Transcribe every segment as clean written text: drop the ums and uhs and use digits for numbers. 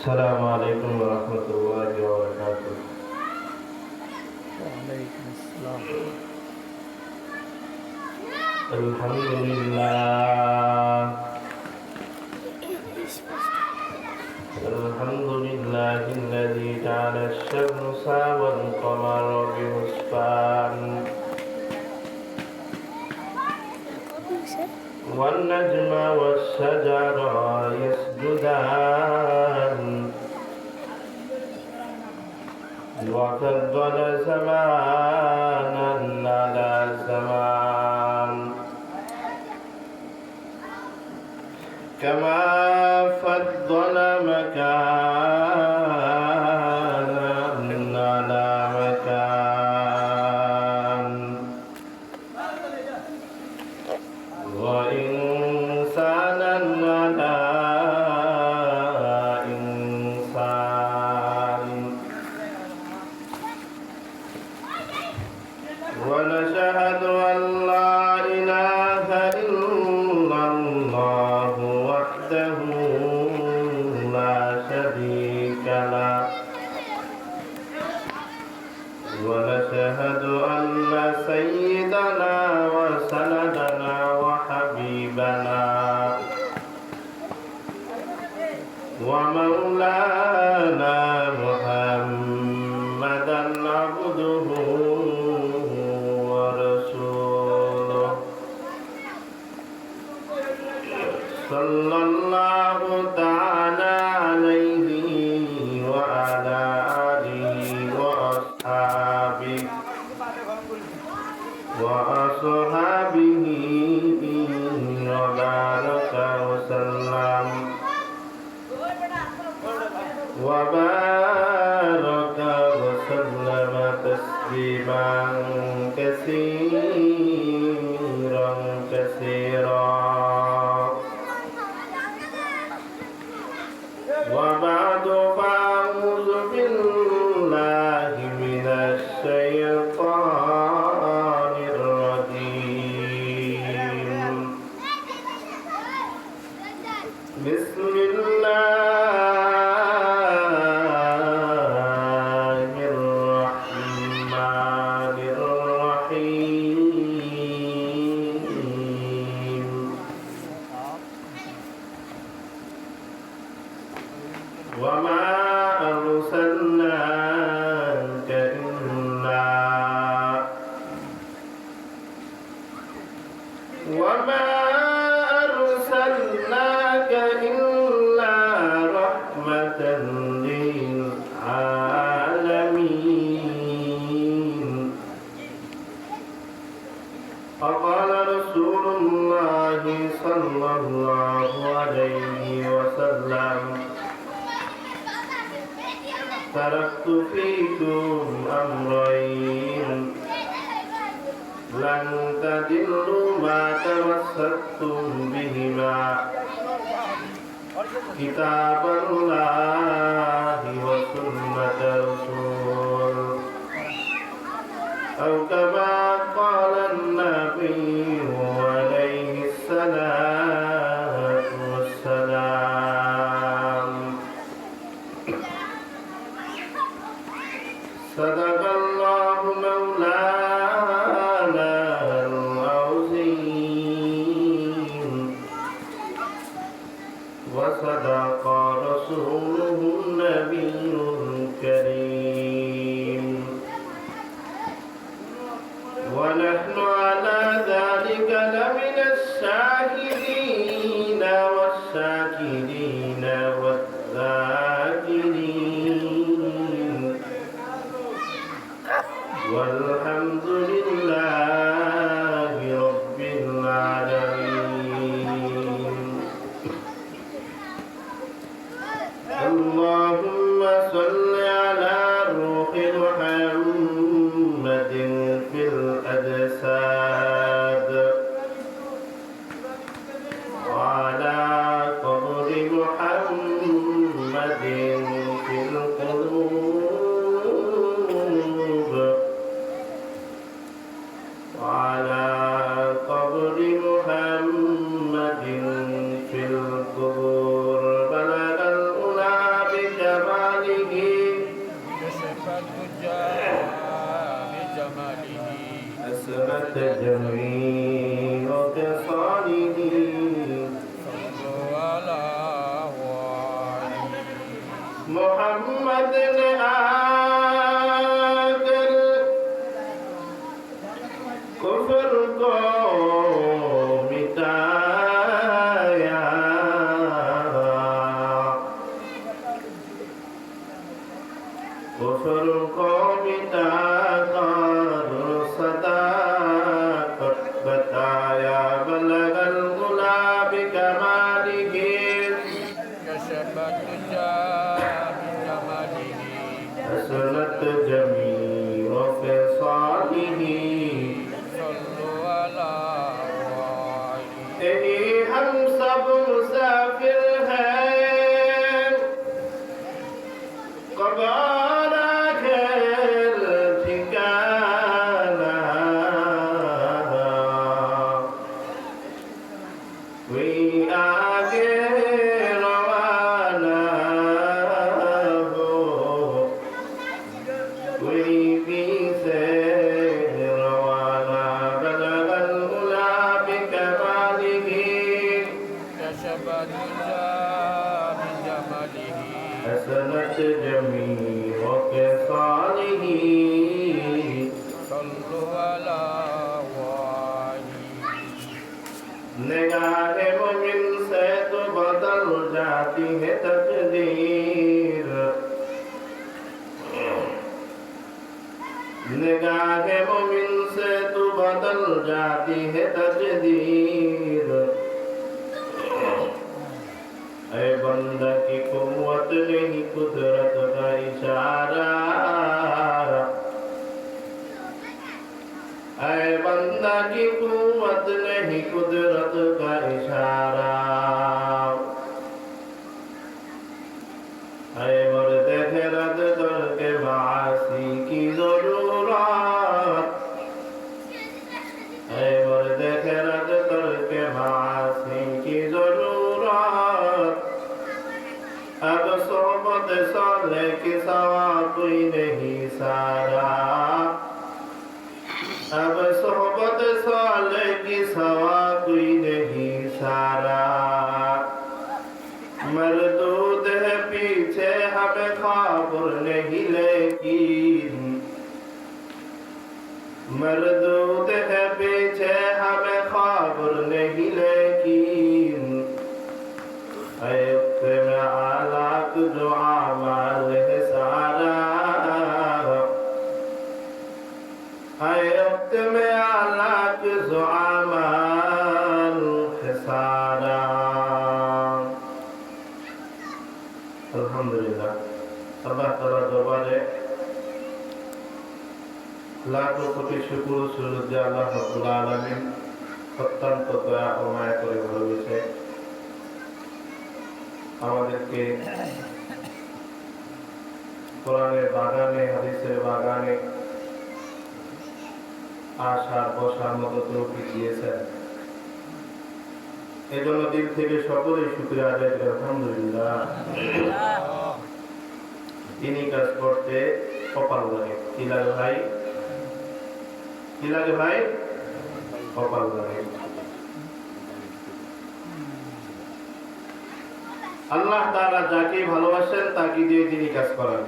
السلام عليكم ورحمة الله وبركاته. وعليكم السلام. الحمد لله. الحمد لله الذي جعل الشمس والقمر بحسبان والنجم والشجر يسجدان وفضل زمانا على زمان كما فضل مكانا على مكان وإنسانا على إنسان ونشهد أن لا إله إلا الله وحده لا شريك له ونشهد أن سيدنا وسندنا وحبيبنا ومولانا محمدا عبده ورسوله صلى الله تعالى عليه وعلى آله وأصحابه وبارك وسلم تسليما كثيرا كثيرا وبعد فأعوذ بالله من الشيطان الرجيم بسم الله الرحمن الرحيم وما أرسلناك إلا رحمة للعالمين. فقال رسول الله صلى الله عليه وسلم تركت فيكم أمرين لن تضلوا ما تمسكتم بهما كتاب الله وسنة رسول أو كما قال النبي عليه الصلاة والسلام. صدق الله مولانا العظيم وصدق رسوله النبي الكريم ونحن على ذلك لمن الشاهدين والشاكرين والذاكرين والحمد لله رب العالمين. اللهم صل على روح محمد في الأجساد وعلى قبر محمد في القلوب وعلى قبر محمد في القبور بلغ الأولى بك الدجى بجماله حسنت جميع خصاله صلوا على والي محمد आकर कुफ्र को मिटाया कुफ्र को मिटाकर सदाकत बताया बलगल गुलाब कमालिही كشف الدجى بجماله حسنت جميع خصاله صلوا على والي यही हम सब मुसाफिर हैं कबार आखिर ठिकाना कोई आगे रवाना हो कोई पीछे रवाना बलगल गुलाब कमालिही كشف الدجى بجماله حسنت جميع خصاله صلوا على والي निगाह मुमिन से तो बदल जाती है तकदीर निगाह मुमिन से तो बदल जाती है तकदीर ऐ बंदा की कुव्वत नहीं कुदरत का इशारा ऐ बंदा की कुव्वत नहीं कुदरत का इशारा ऐ मर्द रद कर के मासी की जरूरत ऐ मर्द रद कर के मासी की जरूरत अब सोबत साले के सवा कोई नहीं सारा अब सोबत साले की सवा कोई नहीं सारा मरदूद है पीछे हमें खबर नहीं लेकिन मरदूद है पीछे हमें खबर नहीं लेकिन ऐब में आलाक जो आमाल है सारा ऐब में आलाक जो आमाल है सारा अल्हम्दुलिल्लाह अल्लाह ताला दरबारे लाखों कोटि शुक्र सुजूद আল্লাহ রাব্বুল আলামিন অত্যন্ত দয়া ও মায়া করে ভালোবেসে আমাদেরকে কোরআনের বাগানে হাদিসের বাগানে আসার বসার মতো তৌফিক দিয়েছেন এজন্য দিল থেকে সকলেই শুকরিয়া আদায় করি আলহামদুলিল্লাহ তিনি কাজ করতে কপাল লাগে কি লাগে ভাই কি লাগে ভাই কপাল লাগে আল্লাহ তাআলা যাকে ভালোবাসেন তাকে দিয়ে তিনি কাজ করেন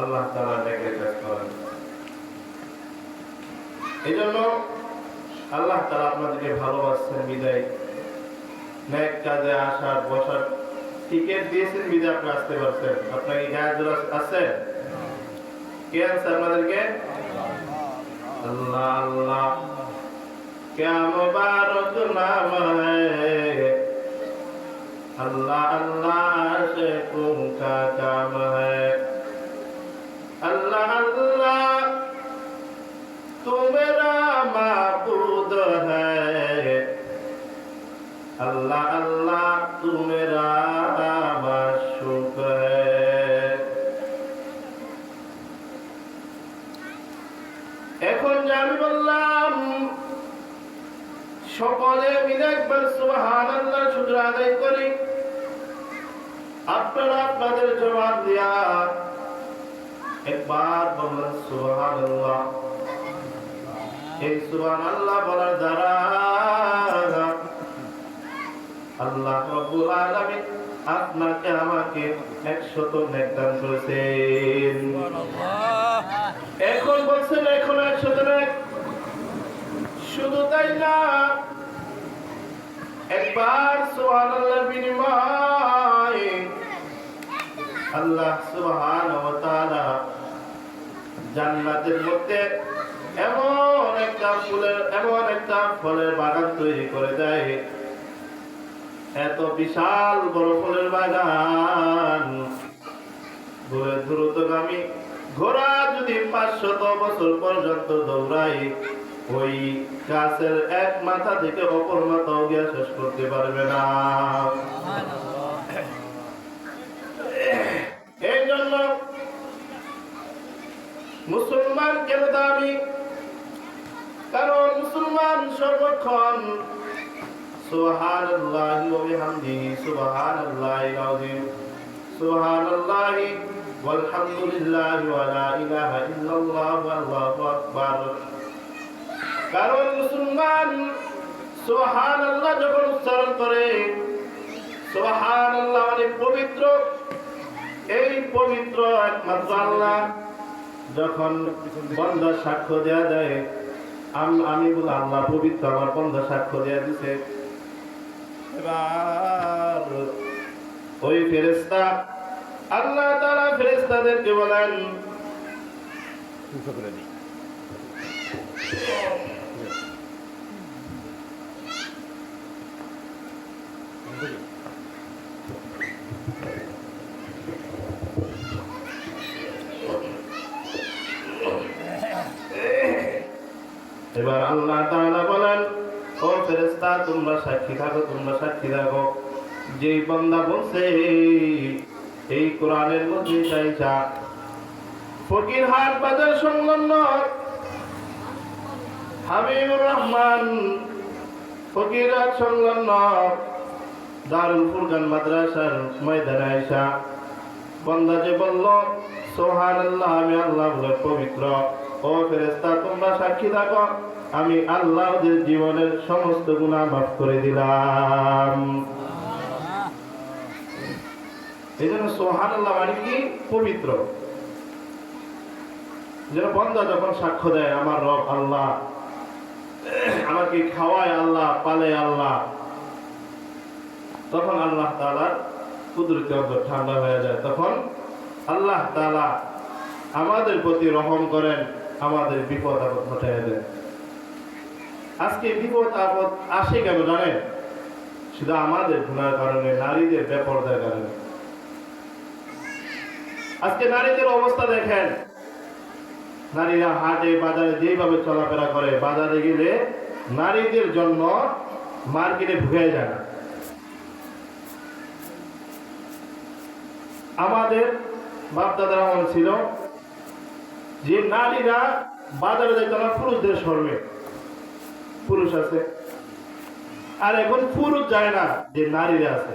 আল্লাহ তাআলা ডেকে কাজ করেন এইজন্য আল্লাহ তাআলা আপনাদেরকে ভালোবাসেন বিদায় নেক কাজে আসার বসার টিকিট দিয়েছেন বিদায় আপনি আসতে পারছেন আপনার কি গায়ে জোর আছে কে আছে আপনাদেরকে अल्लाह अल्लाह क्या मुबारक नाम है अल्लाह अल्लाह आशिकों का काम है अल्लाह अल्लाह तू मेरा माबूद है अल्लाह अल्लाह तू मेरा माशूक है এখন যে আমি বললাম সকলে মিলে একবার সুবহানাল্লাহ শুকর আদায় করি আপনারা আপনাদের জবাব দিয়া একবার বললেন সুবহানাল্লাহ। এই সুবহানাল্লাহ বলার দ্বারা আল্লাহ রাব্বুল আলামিন আপনাকে আমাকে 100 নেক দান করেছেন। সুবহানাল্লাহ। এখন বলছেন এখন 100 নেক। শুধু তাই না, একবার সুবহানাল্লাহ বিনিময়ে আল্লাহ সুবহানাহু ওয়া তাআলা জান্নাতের মধ্যে এমন একটা ফলের বাগান তৈরি করে দেয়, এত বিশাল বড় ফলের বাগান, দ্রুতগামী ঘোড়া যদি 500 বছর পর্যন্ত দৌড়ায়, ওই গাছের এক মাথা থেকে অপর মাথাও গিয়ে শেষ করতে পারবে না। এই জন্য মুসলমান কেন দামি? কারণ মুসলমান সর্বক্ষণ সুবহানাল্লাহি ওয়া বিহামদিহি সুবহানাল্লাহিল আযীম সুবহানাল্লাহি ওয়ালহামদুলিল্লাহি ওয়া লা ইলাহা ইল্লাল্লাহু আল্লাহু আকবার। কারণ মুসলমান সুবহানাল্লাহ যখন উচ্চারণ করে, সুবহানাল্লাহ মানে পবিত্র, এই পবিত্র একমাত্র আল্লাহ। যখন বান্দা সাক্ষ্য দেয়া যায়, আমি বলি আল্লাহ পবিত্র, আমার বান্দা সাক্ষ্য দেয়া দিছে, এবার ওই ফেরেশতা আল্লাহ তাআলা ফেরেশতাদেরকে বলেন, এবার আল্লাহ তাআলা বলেন, ও ফেরেশতা তোমরা সাক্ষী থাকো, তোমরা সাক্ষী থাকো, যেই বান্দা বলছে এই কোরআনের মধ্যে চাইছা ফকিরহাট বাজার সংলগ্ন হাবিবুর রহমান ফকিরহাট সংলগ্ন দারুল ফুরকান মাদ্রাসার ময়দানে আয়েশা বান্দা যে বলল সুবহানাল্লাহ, আমি আল্লাহ বলে পবিত্র, ও ফেরেশতা তোমরা সাক্ষী থাকো, আমি আল্লাহ ওদের জীবনের সমস্ত গুনাহ মাফ করে দিলাম। এই জন্য সুবহানাল্লাহ মানে কি? পবিত্র। যেন বান্দা যখন সাক্ষ্য দেয় আমার রব আল্লাহ, আমাকে খাওয়ায় আল্লাহ, পালে আল্লাহ, তখন আল্লাহ তাআলার কুদরতি অন্তর ঠান্ডা হয়ে যায়। তখন আল্লাহ তাআলা আমাদের প্রতি রহম করেন, আমাদের বিপদ আপদ ঘটায় দেন। আজকে বিপদ আপদ আসে কেন জানেন? শুধু আমাদের গুনার কারণে, নারীদের বেপরদার কারণে। আজকে নারীদের অবস্থা দেখেন, নারীরা হাটে বাজারে যেভাবে চলাফেরা করে, বাজারে গেলে নারীদের জন্য মার্কেটে ঢুকে যায় না। আমাদের বাপদাদারা মনে ছিল যে নারীরা বাজারে যেত না, পুরুষদের শর্মে, পুরুষ আছে। আর এখন পুরুষ যায় না, যে নারীরা আছে।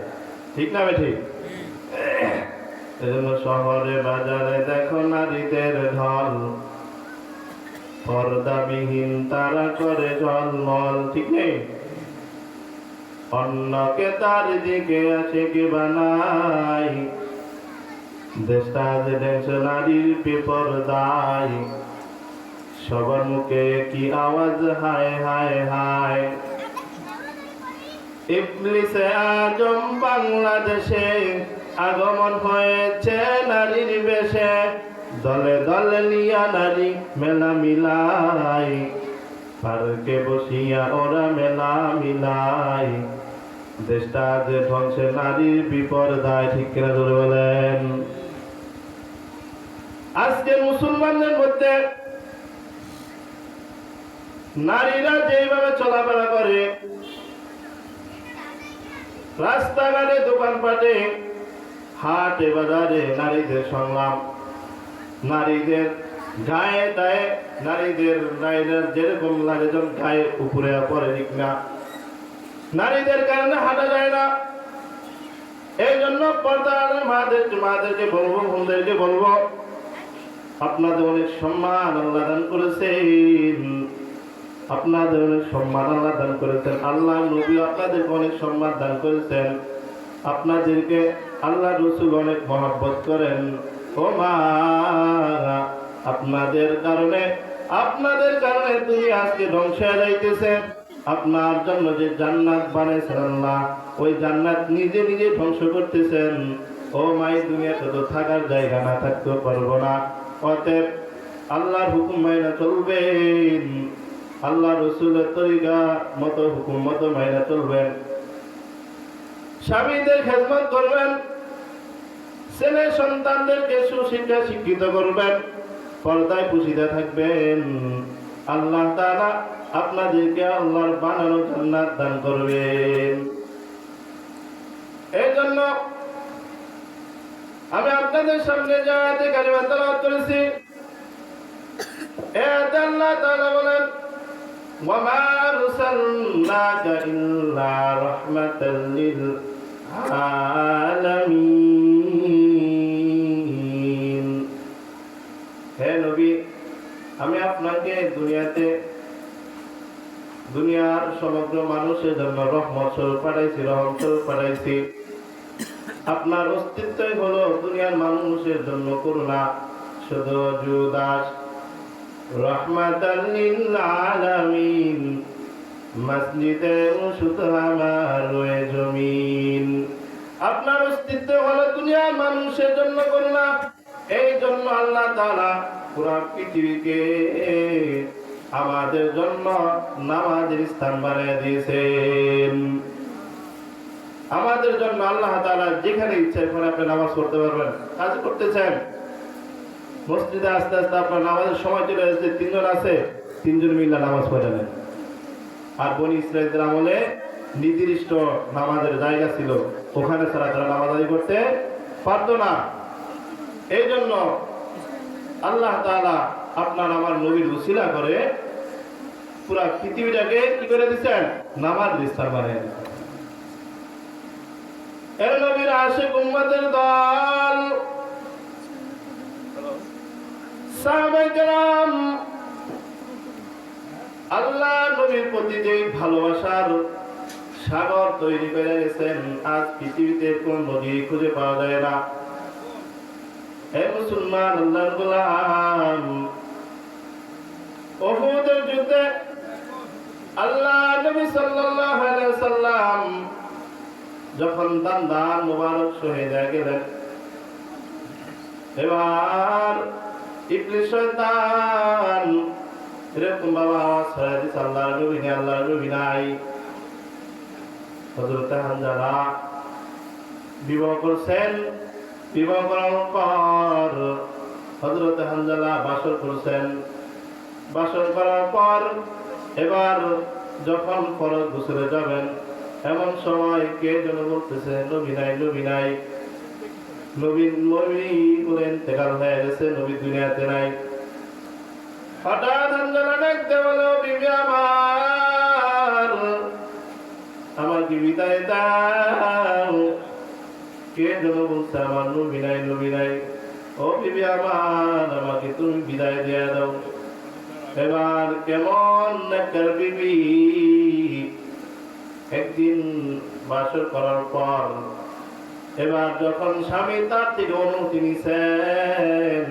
ঠিক না ভাই? ঠিক। এজন্য শহরে বাজারে দেখো নারীদের ঢল, পর্দাবিহীন তারা করে ঝলমল। ঠিক নেই? অন্যকে তার দিকে আসে কি বানাই, দেশটা যে দেশ নারীর বেপরদায়, সবার মুখে কি আওয়াজ হায় হায় হায়। ইবলিসে আজম বাংলাদেশে আগমন হয়েছে নারীর বেশে, দলে দলে নিয়া নারী মেলা মিলাই, পার্কে বসিয়া ওরা মেলা মিলাই, দেশটা যে ধ্বংসে নারীর বিপর্দায়। ঠিক কিনা জোরে বলেন? আজকে মুসলমানদের মধ্যে নারীরা যেভাবে চলাফেরা করে, রাস্তাঘাটে, দোকানপাটে, হাটে বাজারে নারীদের সংগ্রাম, নারীদের গায়ে দায়ে, নারীরা যেরকম লাগে যেন গায়ে উপরে পরে, ঠিক না? নারীদের কারণে হাঁটা যায় না। এই জন্য পর্দার মাদেরকে বলবো, বোনদেরকে বলবো, আপনাদের অনেক সম্মান আল্লাহ দান করেছেন, আপনাদের অনেক সম্মান আল্লাহ দান করেছেন। আল্লাহ নবী আপনাদেরকে অনেক সম্মান দান করেছেন, আপনাদেরকে আল্লাহ রসুল অনেক মহব্বত করেন। ও মা, আপনাদের কারণে তুমি আজকে ধ্বংস হয়ে যাইতেছে। আপনার জন্য যে জান্নাত বানাইছেন আল্লাহ, ওই জান্নাত নিজে নিজে ধ্বংস করতেছেন। ও মাই, দুনিয়াতে তো থাকার জায়গা না থাকতেও পারবো না। অতএব আল্লাহর হুকুম মাইনা চলবেন, আল্লাহ রসুলের তরিকা মতো হুকুম মতো মাইনা চলবেন, স্বামীদের খেদমত করবেন, ছেলে সন্তানদেরকে সুশিক্ষা শিক্ষিত করবেন, পর্দায় পুষিতে থাকবেন। আল্লাহ তাআলা আপনাদেরকে আল্লাহর বানানো জান্নাত দান করবেন। এই জন্য আমি আপনাদের সামনে যে আয়াতে কারিমা তেলাওয়াত করেছি, এতে আল্লাহ তাআলা বলেন, ওয়া মা আরসালনাকা ইল্লা রাহমাতাল লিল আলামিন। হে নবী, আমি আপনাকে দুনিয়ার সমগ্র মানুষের জন্য রহমত স্বরূপ পাঠাইছি, রহমত স্বরূপ পাঠাইছি। আপনার অস্তিত্বই হলো দুনিয়ার মানুষের জন্য করুণা, শুধু জুদাস রহমাতাল লিল আলামিন। মসজিদে শুধু আমার ওই জমিন। আপনার অস্তিত্ব হলো দুনিয়ার মানুষের জন্য করুণা। এই জন্য আল্লাহ তাআলা পুরো পৃথিবীকে আমাদের জন্য নামাজের স্থান বানিয়ে দিয়েছেন। আমাদের জন্য আল্লাহ তাআলা যেখানে ইচ্ছা সেখানে আপনি নামাজ পড়তে পারবেন। কাজ করতেছেন মসজিদে, আস্তে আস্তে আপনার নামাজের সময় চলে এসেছে, তিনজন আছে, তিনজন মিলে নামাজ পড়ে নেন। আর বনি ইসরাইলদের আমলে নির্দিষ্ট নামাজের জায়গা ছিল, ওখানে ছাড়া তারা নামাজ আদায় করতে পারতো না। এই জন্য আল্লাহ তাআলা আপনার আমার নবীর উসিলা করে পুরা পৃথিবীটাকে কি করে দিচ্ছেন, নামাজের স্থান বানিয়ে দিচ্ছেন। এর নবীর আশিক উম্মতের দল সাহাবায়ে কেরাম আল্লাহ নবীর প্রতি যে ভালোবাসার সাগর তৈরি করে গেছেন, আজ পৃথিবীতে কোন নদী খুঁজে পাওয়া যায় না। হে মুসলমান, আল্লাহর গোলাম, উহুদের যুদ্ধে আল্লাহ নবী সাল্লাল্লাহু আলাইহি সাল্লাম যখন দান মুবারক শহীদ হয়ে গেলেন, এবার ইবলিস শয়তান এরকম বাবা আওয়াজ ছড়ায় দিচ্ছে, আল্লাহর নবী নাই। হযরত হানজালা বিবাহ করছেন, বিবাহ করার পর হযরত হানজালা বাসর করছেন, বাসর করার পর এবার যখন ফরজ গোসলে যাবেন, এমন সময় কে যেন বলতেছে, নবী নাই। নবী বলে ইন্তেকাল হয়ে গেছে, নবী দুনিয়াতে নাই। হঠাৎ হানজালা ডাকতে বলে, বিবি আমাকে বিদায় দাও। কে যেন বলছে, আমার নবী নাই। ও বিবি আমার, আমাকে তুমি বিদায় দিয়ে দাও। এবার কেমন একটা বিবি, একদিন বাসর করার পর এবার যখন স্বামী তার থেকে অনুমতি নিছেন,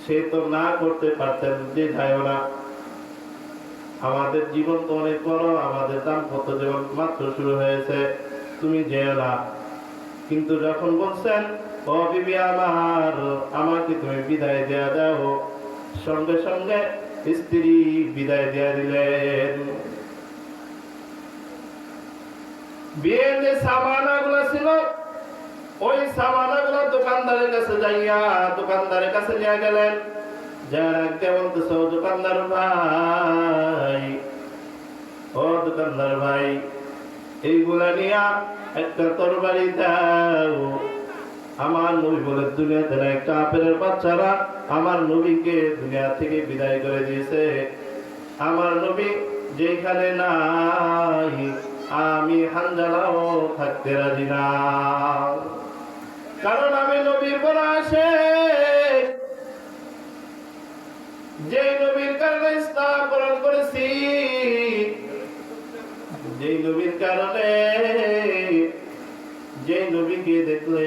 সে তো না করতে পারতেন যে যাইও না, আমাদের জীবন তো অনেক বড়, আমাদের দাম্পত্য জীবন মাত্র শুরু হয়েছে, তুমি যেও না। কিন্তু যখন বলছেন, ও বিবি আমার, আমাকে তুমি বিদায় দেয়া দাও, সঙ্গে সঙ্গে স্ত্রী বিদায় দেয়া দিলেন। বিয়ের যে সামানাগুলো ছিল, ওই সামানাগুলো দোকানদারের কাছে যাইয়া দোকানদারের কাছে নিয়ে গেলেন। যারা রাখতে বলতেছে, ও দোকানদার ভাই, এইগুলা নিয়া একটা তরবারি দাও। আমার নবী বলে, দুনিয়াতে না, কাফেরের বাচ্চারা আমার নবীকে দুনিয়া থেকে বিদায় করে দিয়েছে। আমার নবী যেখানে নাই, আমি হানজালাও থাকতে রাজি না, কারণ আমি নবীর বড় আশিক। যে নবীর কারণে ইসলাম গ্রহণ করেছি, যে নবীর কারণে, যে নবীকে দেখলে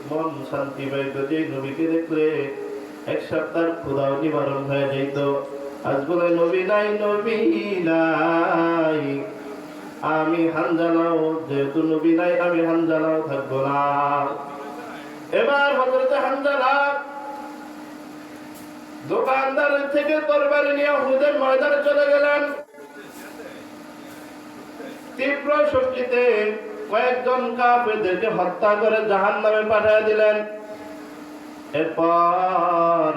মন শান্তি পাইত, যে নবীকে দেখলে এক সপ্তাহ ক্ষুধাও নিবারণ হয়ে যেত। আজ বলে নবী নাই, নবী নাই, আমি হানজালাও, যেহেতু নবী নাই আমি হানজালাও থাকবো না। এবার হযরত হানজালা দোকানদার থেকে তরবারি নিয়ে উহুদের ময়দানে চলে গেলেন। তীব্র শক্তিতে কয়েকজন কাফেরদেরকে হত্যা করে জাহান্নামে পাঠিয়ে দিলেন। এরপর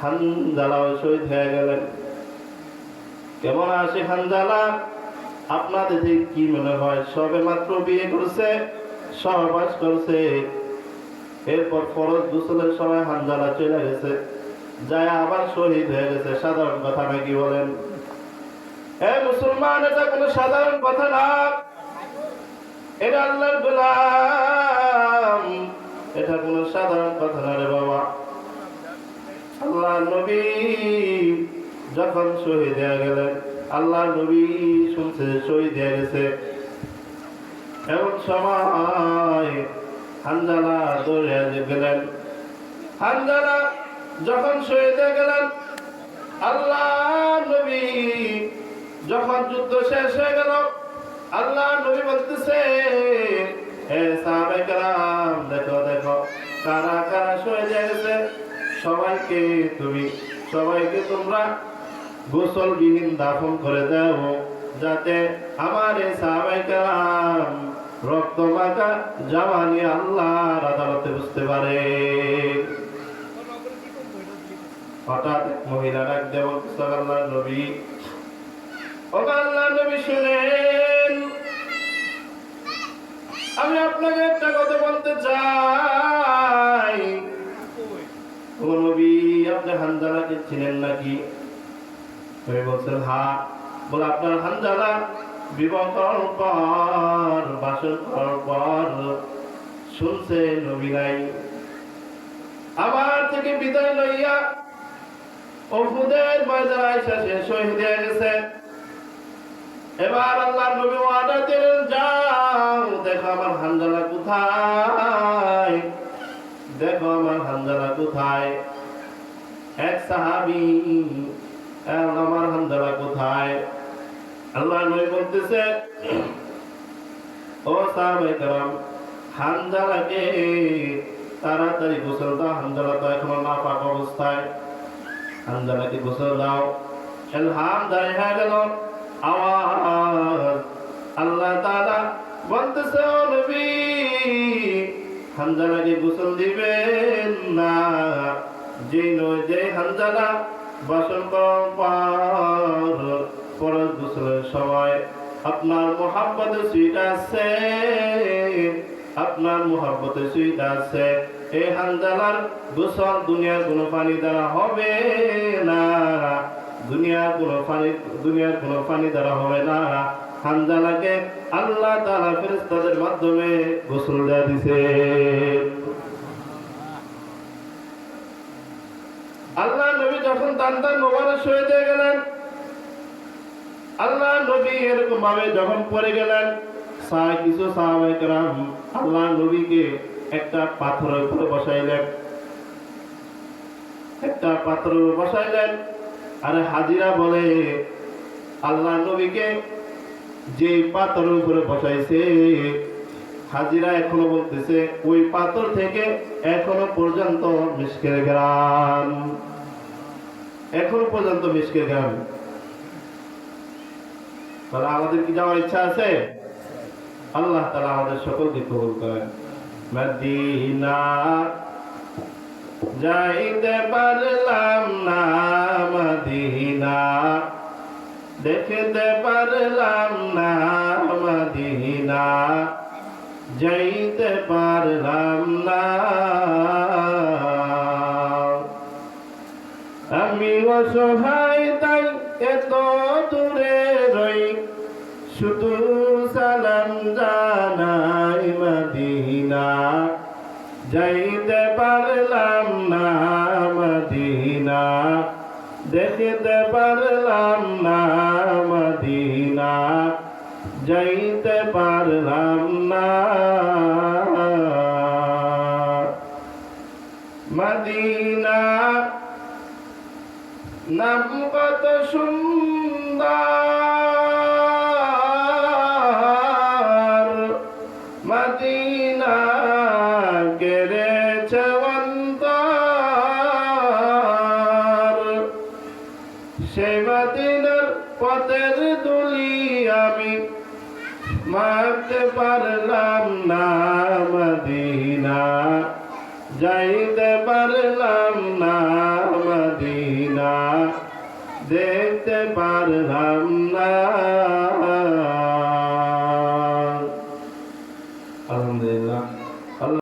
হানজালাও শহীদ হয়ে গেলেন। কেমন আছে হানজালা? আপনাদের কি মনে হয়? সবে মাত্র বিয়ে করছে, সহবাস করছে, এরপর ফরজ গোসলের সময় হানজালা চলে গেছে, যায় আবার শহীদ হয়ে গেছে। সাধারণ কথা নাকি বলেন? মুসলমান, এটা কোনো সাধারণ কথা না, এটা আল্লাহর গোলাম, এটা কোনো সাধারণ কথা না রে বাবা। আল্লাহ নবী যখন শহীদ হয়ে গেলেন, আল্লাহ নবী শুনছে শহীদ হয়ে গেছে, এমন সময় হানজালা দৌড়ে গেলেন। হানজালা যখন শহীদ হয়ে গেলেন, আল্লাহ নবী যখন যুদ্ধ শেষ হয়ে গেল, আল্লাহ নবী বলতেছে, হে সাহাবায়ে কেরাম, দেখো দেখো কারা কারা শহীদ হয়ে গেছে, সবাইকে তোমরা গোসলবিহীন দাফন করে দাও, যাতে আমার এই সাহাবায়ে কেরাম রক্ত মাখা জামা নিয়ে আল্লাহর আদালতে বুঝতে পারে। হঠাৎ মহিলা ডাক দিয়ে বলতেছে, আল্লাহর নবী, ও আল্লাহর নবী শুনেন, আমি আপনাকে একটা কথা বলতে চাই। ও নবী, আপনি হানজালাকে চিনেন নাকি? তুমি বলছেন হ্যাঁ। বলে আপনার হানজালা বিবাহ করার পর, বাসন করার পর শুনছে নবী নাই, আমার থেকে বিদায় লইয়া উহুদের ময়দানে আইসা সে শহীদ হয়ে গেছে। এবার আল্লাহর নবী ওয়াদা দিলেন, যাও দেখো আমার হানজালা কোথায়, দেখো আমার হানজালা কোথায়। এক সাহাবী, আমার হানজালা কোথায়? আল্লাহর নবী বলতেছে, ও সাহাবায়ে কেরাম, হানজালাকে তাড়াতাড়ি গোসল দাও, হানজালা তো এখনো নাপাক অবস্থায়, হানজালাকে গোসল দাও। এলহাম দাঁড়িয়ে হয়ে গেল, আওয়াজ, আল্লাহ তাআলা বলতেছে, ও নবী, হানজালাকে গোসল দিবেন না, যে হানজালা বাসন করার পর গোসলের সময় আপনার মুহাব্বতে সুইট আছে, আপনার মুহাব্বতে সুইট আছে, এই হানজালার গোসল দুনিয়ার কোনো পানি দ্বারা হবে না, দুনিয়ার কোনো পানি দ্বারা হবে না। হানজালাকে আল্লাহ তাআলা ফেরেশতাদের মাধ্যমে গোসল দেয়া দিয়েছে। আল্লাহ নবী যখন তান্তার মোবারক শহীদ হয়ে গেলেন, আল্লাহ নবী এরকম ভাবে যখন পড়ে গেলেন, কিছু সাহাবায়ে কেরাম আল্লাহ নবীকে একটা পাথরের উপরে বসাইলেন, আরে হাজিরা বলে, আল্লাহ নবীকে যে পাথরের উপরে বসাইছে, হাজিরা এখনো বলতেছে ওই পাথর থেকে এখনো পর্যন্ত মিশকের গ্রাম, এখনো পর্যন্ত মিশকের গ্রাম। তাহলে আমাদের কি যাওয়ার ইচ্ছা আছে? আল্লাহ তাআলা আমাদের সকলকে কবুল করেন। মদিনা যাইতে পারলাম না, মদিনা দেখতে পারলাম না, মদিনা যাইতে পারলাম না, আমি অসহায় তাই এত দূরে রই, শুধু সালাম জানাই, মদিনা যাইতে পারলাম না, মদিনা দেখিতে পারলাম না মদিনা, যাইতে পারলাম না। মদিনা নাম কত সুন্দর, মদিনা কেড়েছে অন্তর। সেই মদিনার পথের ধুলি আমি মাখতে পারলাম না মদিনা, যাইতে পারলাম না মদিনা, দেখতে পারলাম না।